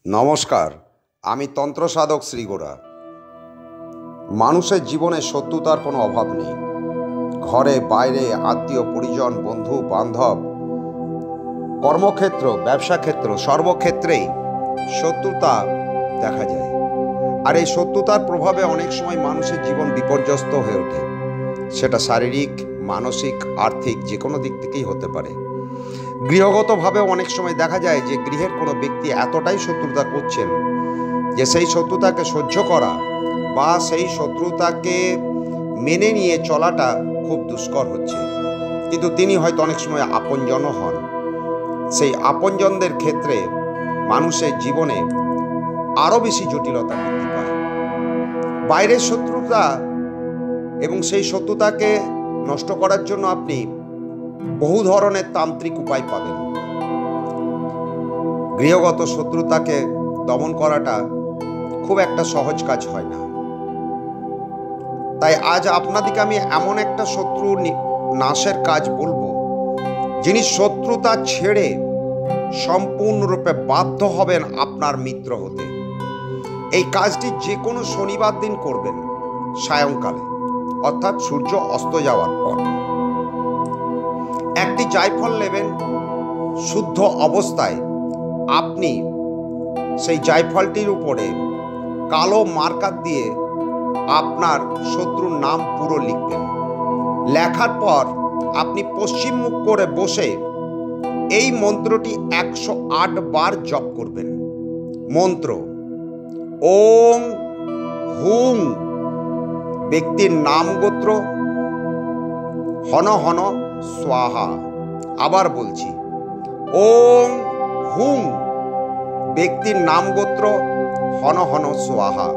নমস্কার, আমি তন্ত্র সাধক শ্রীগোড়া। মানুষের জীবনে শত্রুতার কোনো অভাব নেই। ঘরে বাইরে, আত্মীয় পরিজন, বন্ধু বান্ধব, কর্মক্ষেত্র, ব্যবসাক্ষেত্র, সর্বক্ষেত্রেই শত্রুতা দেখা যায়। আর এই শত্রুতার প্রভাবে অনেক সময় মানুষের জীবন বিপর্যস্ত হয়ে ওঠে। সেটা শারীরিক, মানসিক, আর্থিক যে কোনো দিক থেকেই হতে পারে। গৃহগতভাবে অনেক সময় দেখা যায় যে গৃহের কোনো ব্যক্তি এতটাই শত্রুতা করছেন যে সেই শত্রুতাকে সহ্য করা বা সেই শত্রুতাকে মেনে নিয়ে চলাটা খুব দুষ্কর হচ্ছে। কিন্তু তিনি হয়তো অনেক সময় আপনজনও হন। সেই আপনজনদের ক্ষেত্রে মানুষের জীবনে আরও বেশি জটিলতা বৃদ্ধি পায়। বাইরের শত্রুতা এবং সেই শত্রুতাকে নষ্ট করার জন্য আপনি বহু ধরনের তান্ত্রিক উপায় পাবেন। গৃহগত শত্রুতাকে দমন করাটা খুব একটা সহজ কাজ হয় না। তাই আজ আপনাদেরকে আমি এমন একটা শত্রু নাশের কাজ বলবো, যিনি শত্রুতা ছেড়ে সম্পূর্ণরূপে বাধ্য হবেন আপনার মিত্র হতে। এই কাজটি যে কোনো শনিবার দিন করবেন, সায়ংকালে, অর্থাৎ সূর্য অস্ত যাওয়ার পর। একটি জায়ফল নেবেন, শুদ্ধ অবস্থায় আপনি সেই জায়ফলটির উপরে কালো মার্কার দিয়ে আপনার শত্রুর নাম পুরো লিখবেন। লেখার পর আপনি পশ্চিম মুখ করে বসে এই মন্ত্রটি 108 বার জপ করবেন। মন্ত্র ওং হুং, ব্যক্তির নাম গোত্র হন হন স্বাহা। আবার বলছি, ওং হুং, ব্যক্তির নাম গোত্র হন হন স্বাহা।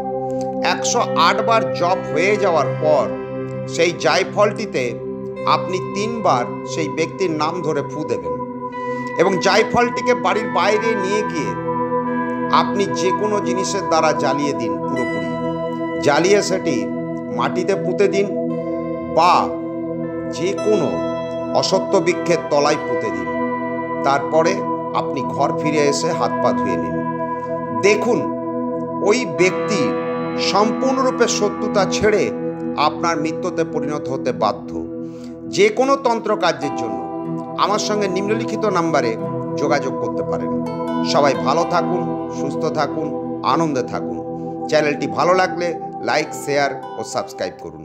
108 বার জপ হয়ে যাওয়ার পর সেই জায়ফলটিতে আপনি 3 বার সেই ব্যক্তির নাম ধরে ফু দেবেন এবং জায়ফলটিকে বাড়ির বাইরে নিয়ে গিয়ে আপনি যে কোনো জিনিসের দ্বারা জ্বালিয়ে দিন। পুরোপুরি জ্বালিয়ে সেটি মাটিতে পুঁতে দিন বা যে কোনো অসত্য বৃক্ষের তলায় পুঁতে দিন। তারপরে আপনি ঘর ফিরে এসে হাত পা ধুয়ে নিন। দেখুন ওই ব্যক্তি সম্পূর্ণরূপে শত্রুতা ছেড়ে আপনার মিত্রতে পরিণত হতে বাধ্য। যে কোনো তন্ত্র কার্যের জন্য আমার সঙ্গে নিম্নলিখিত নাম্বারে যোগাযোগ করতে পারেন। সবাই ভালো থাকুন, সুস্থ থাকুন, আনন্দে থাকুন। চ্যানেলটি ভালো লাগলে লাইক, শেয়ার ও সাবস্ক্রাইব করুন।